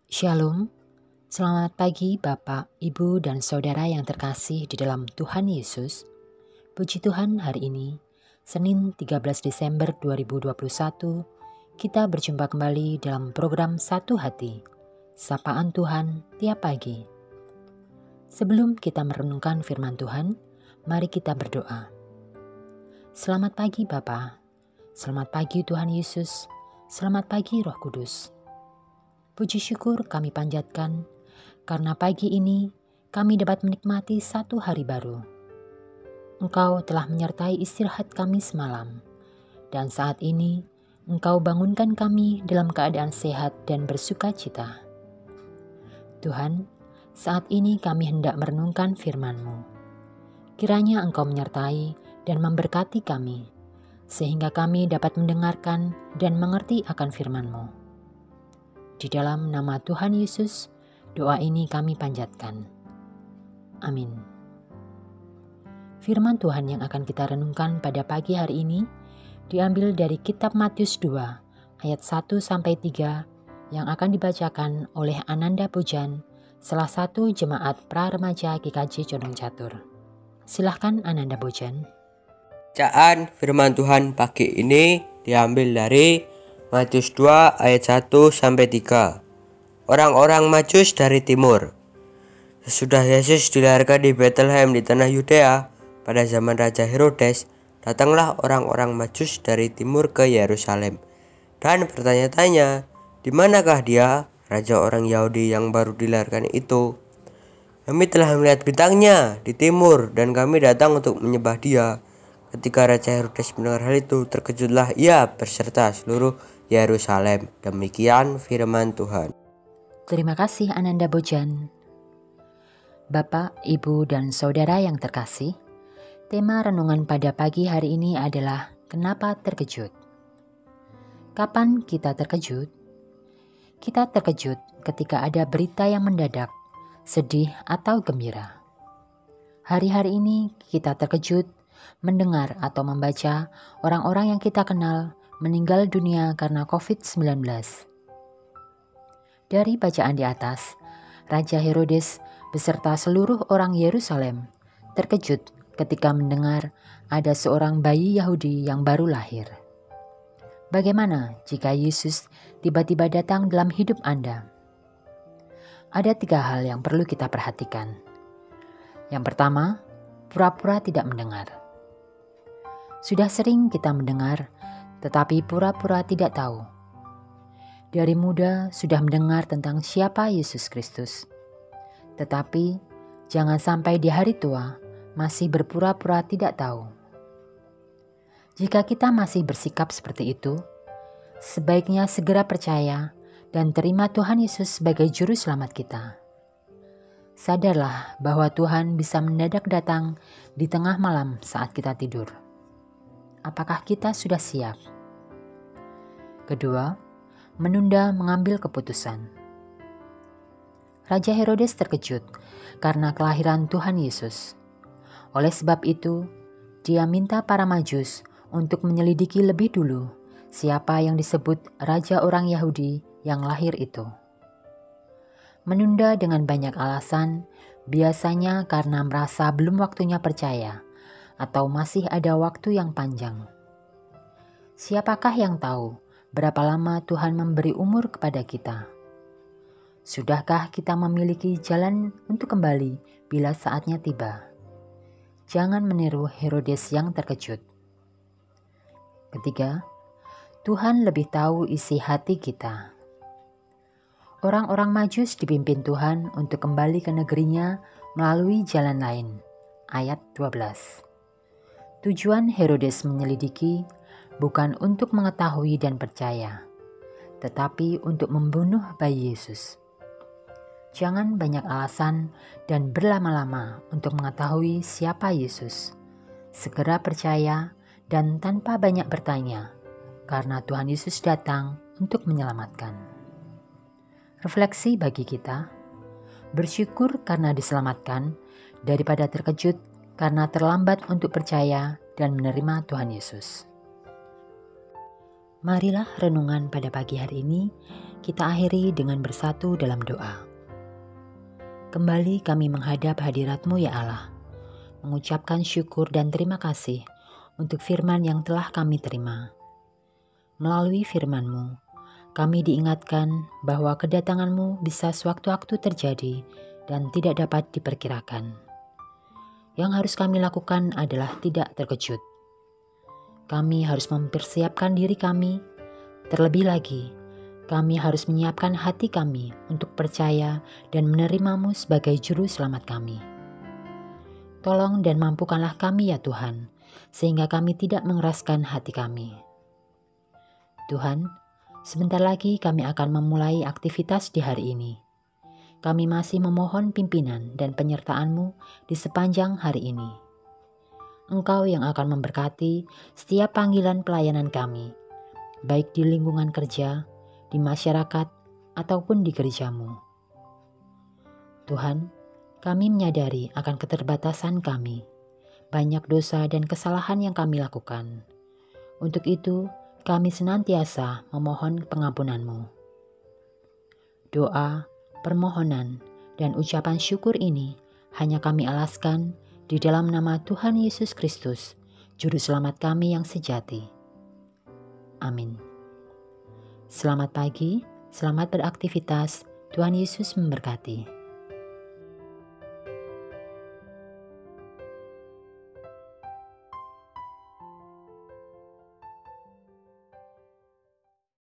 Shalom, selamat pagi Bapak, Ibu, dan Saudara yang terkasih di dalam Tuhan Yesus. Puji Tuhan, hari ini, Senin 13 Desember 2021, kita berjumpa kembali dalam program Satu Hati, Sapaan Tuhan tiap pagi. Sebelum kita merenungkan firman Tuhan, mari kita berdoa. Selamat pagi Bapa, selamat pagi Tuhan Yesus, selamat pagi Roh Kudus. Puji syukur kami panjatkan karena pagi ini kami dapat menikmati satu hari baru. Engkau telah menyertai istirahat kami semalam, dan saat ini Engkau bangunkan kami dalam keadaan sehat dan bersuka cita. Tuhan, saat ini kami hendak merenungkan firman-Mu. Kiranya Engkau menyertai dan memberkati kami, sehingga kami dapat mendengarkan dan mengerti akan firman-Mu. Di dalam nama Tuhan Yesus, doa ini kami panjatkan. Amin. Firman Tuhan yang akan kita renungkan pada pagi hari ini diambil dari kitab Matius 2 ayat 1-3 yang akan dibacakan oleh Ananda Pujan, salah satu jemaat pra-remaja GKJ Condong Catur. Silahkan Ananda Pujan. Bacaan firman Tuhan pagi ini diambil dari Matius 2 ayat 1-3. Orang-orang Majus dari timur. Sesudah Yesus dilahirkan di Bethlehem di tanah Yudea pada zaman Raja Herodes, datanglah orang-orang Majus dari timur ke Yerusalem dan bertanya-tanya, "Di manakah dia, raja orang Yahudi yang baru dilahirkan itu? Kami telah melihat bintangnya di timur dan kami datang untuk menyembah dia." Ketika Raja Herodes mendengar hal itu, terkejutlah ia beserta seluruh Yerusalem. Demikian firman Tuhan. Terima kasih Ananda Bojan. Bapak, Ibu, dan Saudara yang terkasih, tema renungan pada pagi hari ini adalah kenapa terkejut. Kapan kita terkejut? Kita terkejut ketika ada berita yang mendadak, sedih atau gembira. Hari-hari ini kita terkejut mendengar atau membaca orang-orang yang kita kenal meninggal dunia karena COVID-19. Dari bacaan di atas, Raja Herodes beserta seluruh orang Yerusalem terkejut ketika mendengar ada seorang bayi Yahudi yang baru lahir. Bagaimana jika Yesus tiba-tiba datang dalam hidup Anda? Ada 3 hal yang perlu kita perhatikan. Yang pertama, pura-pura tidak mendengar. Sudah sering kita mendengar, tetapi pura-pura tidak tahu. Dari muda sudah mendengar tentang siapa Yesus Kristus. Tetapi jangan sampai di hari tua masih berpura-pura tidak tahu. Jika kita masih bersikap seperti itu, sebaiknya segera percaya dan terima Tuhan Yesus sebagai juru selamat kita. Sadarlah bahwa Tuhan bisa mendadak datang di tengah malam saat kita tidur. Apakah kita sudah siap? Kedua, menunda mengambil keputusan. Raja Herodes terkejut karena kelahiran Tuhan Yesus. Oleh sebab itu, dia minta para Majus untuk menyelidiki lebih dulu siapa yang disebut raja orang Yahudi yang lahir itu. Menunda dengan banyak alasan, biasanya karena merasa belum waktunya percaya atau masih ada waktu yang panjang. Siapakah yang tahu berapa lama Tuhan memberi umur kepada kita? Sudahkah kita memiliki jalan untuk kembali bila saatnya tiba? Jangan meniru Herodes yang terkejut. Ketiga, Tuhan lebih tahu isi hati kita. Orang-orang Majus dipimpin Tuhan untuk kembali ke negerinya melalui jalan lain. Ayat 12. Tujuan Herodes menyelidiki bukan untuk mengetahui dan percaya, tetapi untuk membunuh bayi Yesus. Jangan banyak alasan dan berlama-lama untuk mengetahui siapa Yesus. Segera percaya dan tanpa banyak bertanya, karena Tuhan Yesus datang untuk menyelamatkan. Refleksi bagi kita, bersyukur karena diselamatkan daripada terkejut karena terlambat untuk percaya dan menerima Tuhan Yesus. Marilah renungan pada pagi hari ini kita akhiri dengan bersatu dalam doa. Kembali kami menghadap hadirat-Mu ya Allah, mengucapkan syukur dan terima kasih untuk firman yang telah kami terima. Melalui firman-Mu, kami diingatkan bahwa kedatangan-Mu bisa sewaktu-waktu terjadi dan tidak dapat diperkirakan. Yang harus kami lakukan adalah tidak terkejut. Kami harus mempersiapkan diri kami, terlebih lagi, kami harus menyiapkan hati kami untuk percaya dan menerimamu sebagai juru selamat kami. Tolong dan mampukanlah kami ya Tuhan, sehingga kami tidak mengeraskan hati kami. Tuhan, sebentar lagi kami akan memulai aktivitas di hari ini. Kami masih memohon pimpinan dan penyertaan-Mu di sepanjang hari ini. Engkau yang akan memberkati setiap panggilan pelayanan kami, baik di lingkungan kerja, di masyarakat, ataupun di gereja-Mu. Tuhan, kami menyadari akan keterbatasan kami, banyak dosa dan kesalahan yang kami lakukan. Untuk itu, kami senantiasa memohon pengampunan-Mu. Doa, permohonan, dan ucapan syukur ini hanya kami alaskan di dalam nama Tuhan Yesus Kristus, Juru Selamat kami yang sejati. Amin. Selamat pagi, selamat beraktivitas, Tuhan Yesus memberkati.